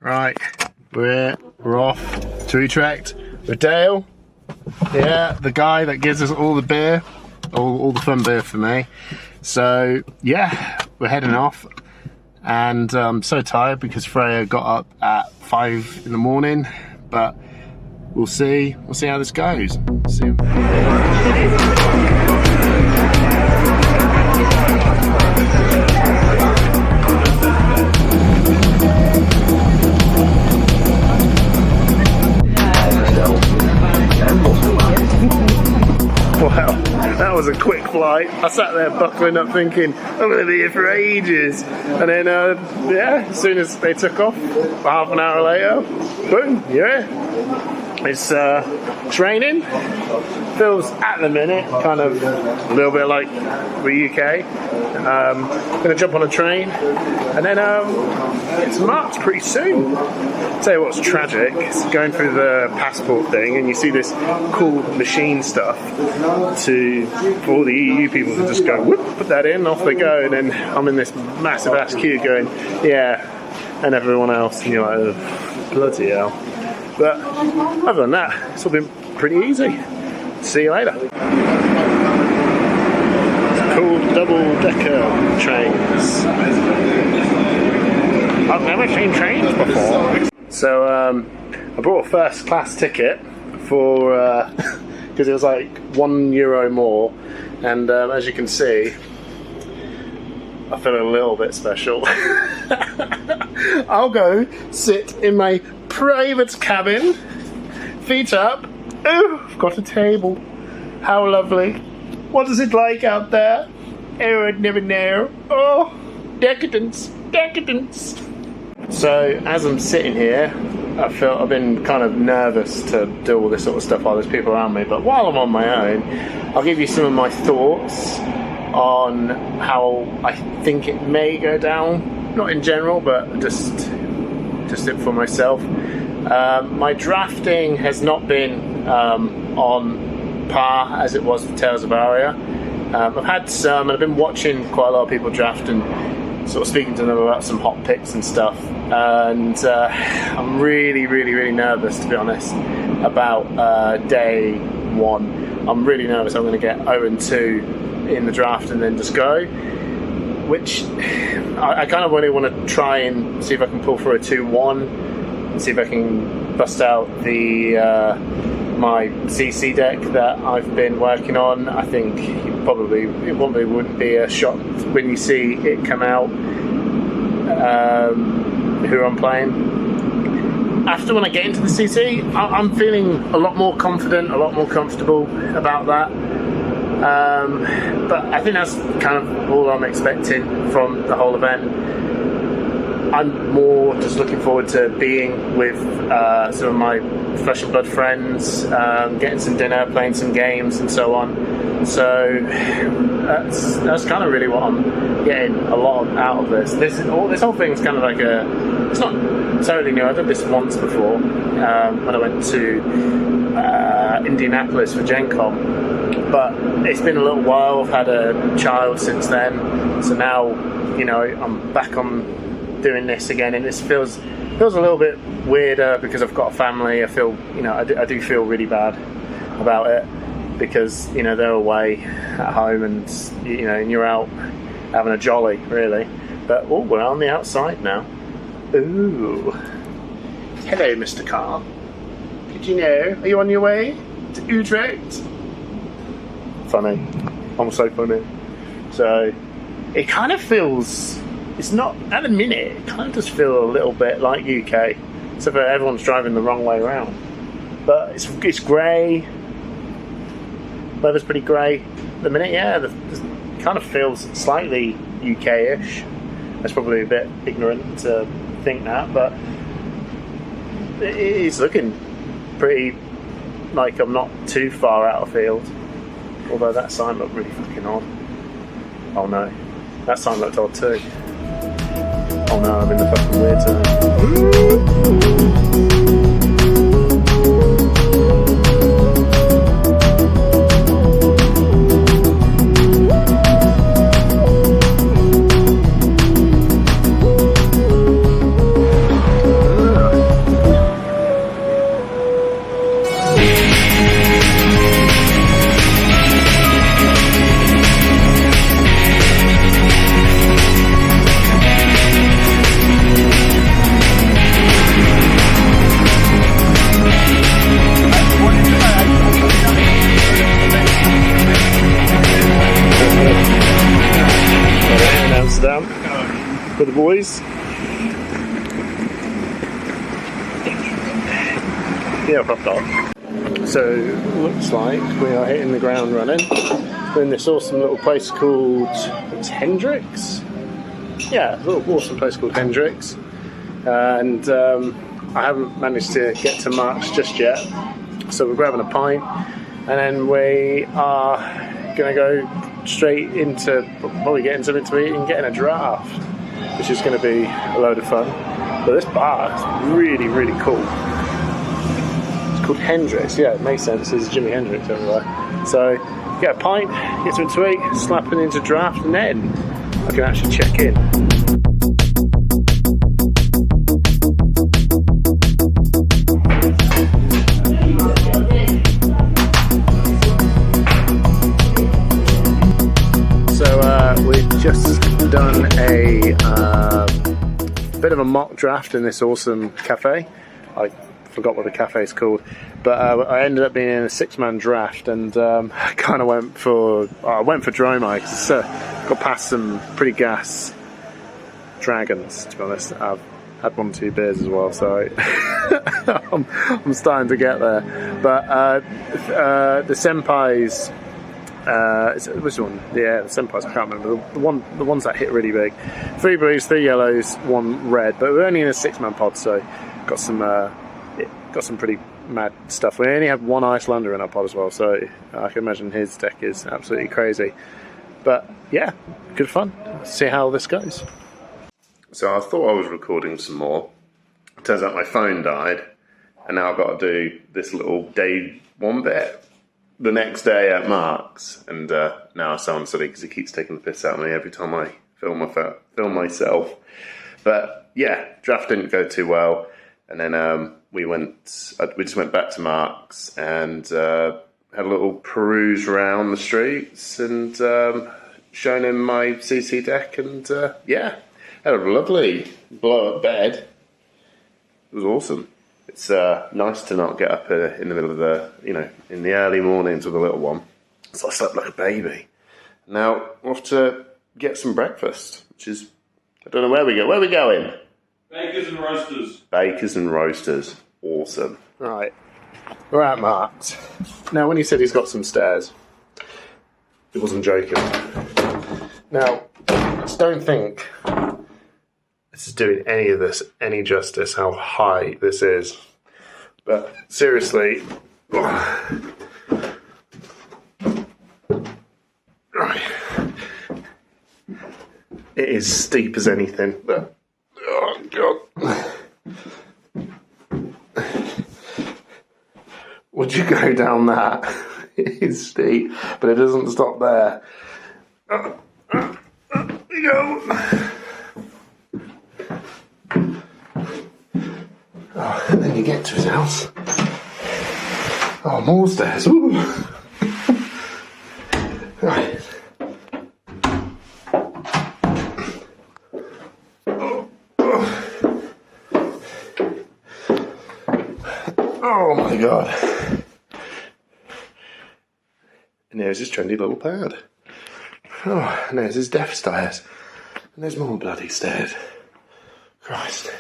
Right, we're off to Utrecht with Dale. Yeah, the guy that gives us all the beer, all the fun beer for me. So yeah, we're heading off, and I'm so tired because Freya got up at 5 in the morning. But we'll see how this goes. See. Wow, that was a quick flight. I sat there buckling up thinking, I'm going to be here for ages. And then, yeah, as soon as they took off, half an hour later, boom, yeah. It's training. Feels at the minute kind of a little bit like the UK. Going to jump on a train, and then it's March pretty soon. Tell you what's tragic, it's going through the passport thing, and you see this cool machine stuff for all the EU people to just go, whoop, put that in, off they go, and then I'm in this massive ass queue going, yeah, and everyone else, and you're like, oh, bloody hell. But other than that, it's all been pretty easy. See you later. It's cool double-decker trains. I've never seen trains before. So I bought a first class ticket for because it was like €1 more, and as you can see, I feel a little bit special. I'll go sit in my private cabin, feet up. Oh, I've got a table. How lovely. What is it like out there? Oh, I'd never know. Oh, decadence, decadence. So as I'm sitting here, I've been kind of nervous to do all this sort of stuff while there's people around me, but while I'm on my own, I'll give you some of my thoughts on how I think it may go down. Not in general, but just it for myself. My drafting has not been on par as it was for Tales of Aria. I've had some, and I've been watching quite a lot of people draft and sort of speaking to them about some hot picks and stuff. And I'm really, really, really nervous, to be honest, about day one. I'm really nervous I'm going to get 0-2 in the draft and then just go. Which I kind of really want to try and see if I can pull for a 2-1, and see if I can bust out the my CC deck that I've been working on. I think it probably wouldn't be a shock when you see it come out who I'm playing. After when I get into the CC, I'm feeling a lot more confident, a lot more comfortable about that. But I think that's kind of all I'm expecting from the whole event. I'm more just looking forward to being with some of my flesh and blood friends, getting some dinner, playing some games and so on. So that's kind of really what I'm getting a lot out of this. This whole thing's kind of like it's not totally new. I did this once before when I went to Indianapolis for Gen Con. But it's been a little while. I've had a child since then, so now I'm back on doing this again, and this feels a little bit weirder because I've got a family. I feel I do feel really bad about it because they're away at home, and and you're out having a jolly really. But we're on the outside now. Ooh, hello, Mr. Car. Did you know? Are you on your way to Utrecht? Funny. I'm so funny. So it kind of feels, it's not, at the minute, it kind of does feel a little bit like UK, except for everyone's driving the wrong way around. But it's grey. Weather's pretty grey at the minute. Yeah, it kind of feels slightly UK-ish. That's probably a bit ignorant to think that, but it's looking pretty like I'm not too far out of field. Although that sign looked really fucking odd. Oh no, that sign looked odd too. Oh no, I'm in the fucking weird zone. Yeah, propped up. So, looks like we are hitting the ground running. We're in this awesome little place called Hendrix. Yeah, a little awesome place called Hendrix. And I haven't managed to get to Mark's just yet. So we're grabbing a pint. And then we are going to go straight into, probably getting something to eat and getting a draft, which is going to be a load of fun. But this bar is really, really cool. It's called Hendrix. Yeah, it makes sense. There's Jimi Hendrix everywhere. So get a pint, get something to eat, slap it into draft, and then I can actually check in. We've just done a bit of a mock draft in this awesome cafe. I forgot what the cafe is called, but I ended up being in a 6-man draft, and I kind of went for Dromai because it's got past some pretty gas dragons. To be honest, I've had 1 or 2 beers as well, so I'm starting to get there. But the senpais. Which one? Yeah, the senpais. I can't remember the ones that hit really big. 3 blues, 3 yellows, 1 red. But we're only in a 6-man pod, so got some pretty mad stuff. We only have 1 Icelander in our pod as well, so I can imagine his deck is absolutely crazy. But yeah, good fun. Let's see how this goes. So I thought I was recording some more. Turns out my phone died, and now I've got to do this little day 1 bit the next day at Mark's, and now I sound silly because he keeps taking the piss out of me every time I film myself. But yeah, draft didn't go too well, and then we just went back to Mark's and had a little peruse around the streets and shown him my CC deck, and yeah, had a lovely blow-up bed. It was awesome. It's nice to not get up in the middle of in the early mornings with a little one. So I slept like a baby. Now, we're off to get some breakfast, which is, I don't know where we go. Where are we going? Bakers and Roasters. Bakers and Roasters. Awesome. Right. We're at Mark's. Now, when he said he's got some stairs, he wasn't joking. Now, just don't think this is doing any justice, how high this is. But seriously, right. It is steep as anything, but oh god. Would you go down that? It is steep, but it doesn't stop there. There you go. Oh, and then you get to his house. Oh, more stairs. Ooh. Right. Oh my god. And there's his trendy little pad. Oh, and there's his death stairs. And there's more bloody stairs. Christ.